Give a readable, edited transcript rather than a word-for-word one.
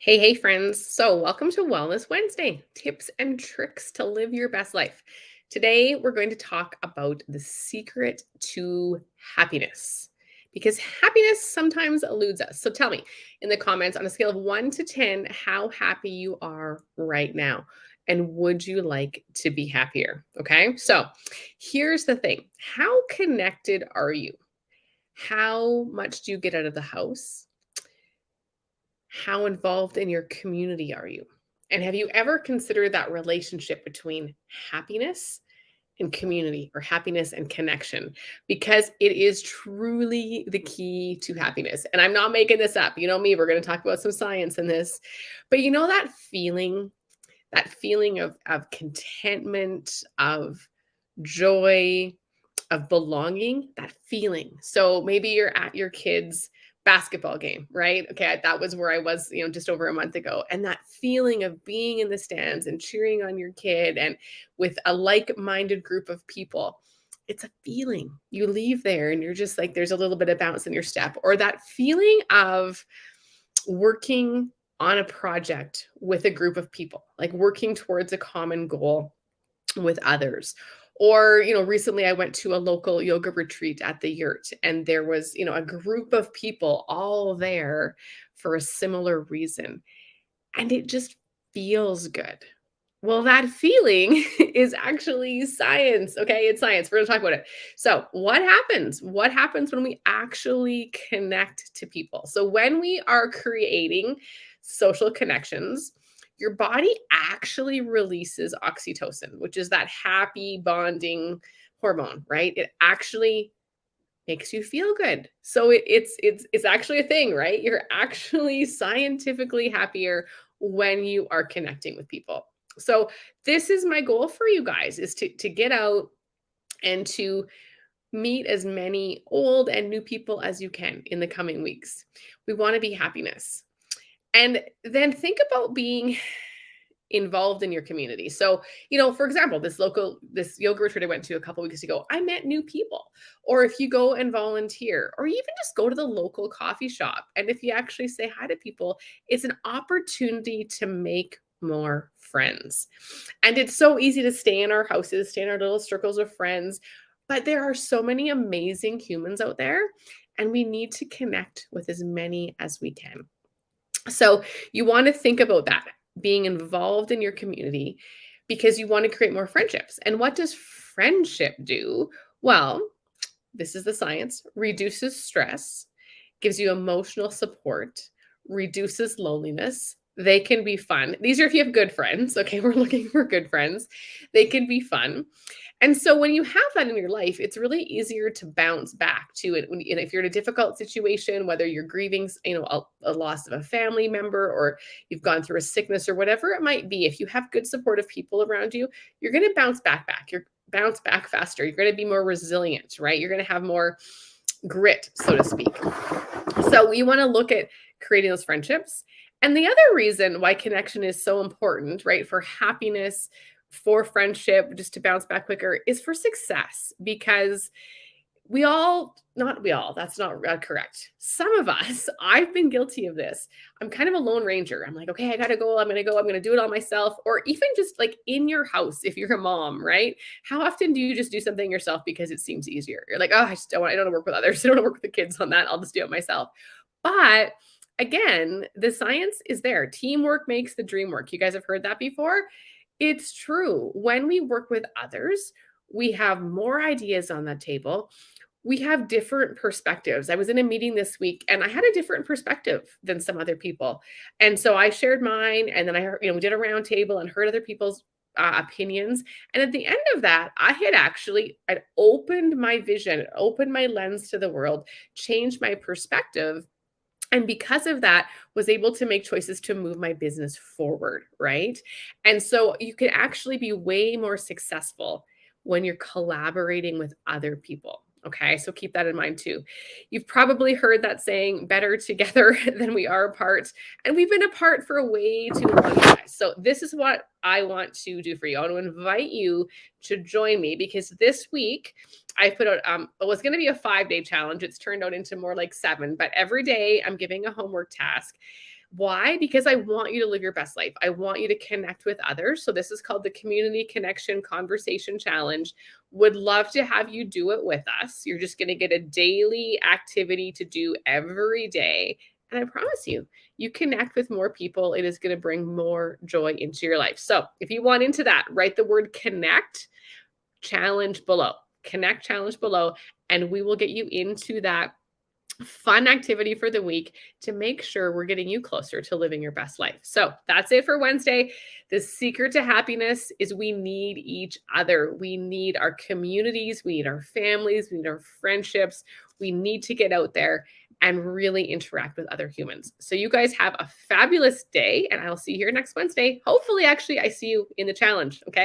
Hey, friends. So, welcome to Wellness Wednesday tips and tricks to live your best life. Today, we're going to talk about the secret to happiness because happiness sometimes eludes us. So, tell me in the comments on a scale of 1 to 10 how happy you are right now. And would you like to be happier? Okay. So, here's the thing, how connected are you? How much do you get out of the house? How involved in your community are you? And have you ever considered that relationship between happiness and community or happiness and connection? Because it is truly the key to happiness. And I'm not making this up. You know me, we're going to talk about some science in this. But you know that feeling of contentment, of joy, of belonging, that feeling. So maybe you're at your kid's basketball game, right? Okay, that was where I was, just over a month ago. And that feeling of being in the stands and cheering on your kid and with a like-minded group of people. It's a feeling. You leave there and you're just like there's a little bit of bounce in your step, or that feeling of working on a project with a group of people, like working towards a common goal with others. Or, recently I went to a local yoga retreat at the yurt, and there was, a group of people all there for a similar reason. And it just feels good. Well, that feeling is actually science. Okay. It's science. We're going to talk about it. So, what happens? What happens when we actually connect to people? So, when we are creating social connections, your body actually releases oxytocin, which is that happy bonding hormone, right? It actually makes you feel good. So it's actually a thing, right? You're actually scientifically happier when you are connecting with people. So this is my goal for you guys, is to get out and to meet as many old and new people as you can in the coming weeks. We want to be happiness. And then think about being involved in your community. So, for example, this yoga retreat I went to a couple weeks ago, I met new people. Or if you go and volunteer, or even just go to the local coffee shop, and if you actually say hi to people, it's an opportunity to make more friends. And it's so easy to stay in our houses, stay in our little circles of friends, but there are so many amazing humans out there, and we need to connect with as many as we can. So you want to think about that, being involved in your community, because you want to create more friendships. And what does friendship do? Well, this is the science, reduces stress, gives you emotional support, reduces loneliness. They can be fun. These are if you have good friends. Okay, we're looking for good friends. They can be fun. And so when you have that in your life, it's really easier to bounce back to it. If you're in a difficult situation, whether you're grieving, a loss of a family member, or you've gone through a sickness or whatever it might be, if you have good supportive people around you, you're going to bounce back. You're bounce back faster. You're going to be more resilient, right? You're going to have more grit, so to speak. So we want to look at creating those friendships. And the other reason why connection is so important, right, for happiness, for friendship, just to bounce back quicker, is for success. Because not we all, that's not correct. Some of us, I've been guilty of this. I'm kind of a lone ranger. I'm like, okay, I got to go. I'm going to do it all myself. Or even just like in your house, if you're a mom, right? How often do you just do something yourself because it seems easier? You're like, oh, I don't want to work with others. I don't want to work with the kids on that. I'll just do it myself. But again, the science is there. Teamwork makes the dream work. You guys have heard that before? It's true. When we work with others, we have more ideas on the table. We have different perspectives. I was in a meeting this week and I had a different perspective than some other people. And so I shared mine, and then I heard, we did a round table and heard other people's opinions. And at the end of that, I'd opened my vision, opened my lens to the world, changed my perspective, and because of that was able to make choices to move my business forward, right? And so you can actually be way more successful when you're collaborating with other people. Okay, so keep that in mind too. You've probably heard that saying, better together than we are apart. And we've been apart for way too long, guys. So this is what I want to do for you. I want to invite you to join me, because this week I put out it was going to be a 5-day challenge. It's turned out into more like 7, but every day I'm giving a homework task. Why? Because I want you to live your best life. I want you to connect with others. So this is called the Community Connection Conversation Challenge. Would love to have you do it with us. You're just going to get a daily activity to do every day. And I promise you, you connect with more people, it is going to bring more joy into your life. So if you want into that, write the word connect challenge below. Connect challenge below, and we will get you into that fun activity for the week to make sure we're getting you closer to living your best life. So that's it for Wednesday. The secret to happiness is we need each other. We need our communities. We need our families. We need our friendships. We need to get out there and really interact with other humans. So you guys have a fabulous day, and I'll see you here next Wednesday. Hopefully, actually, I see you in the challenge. Okay.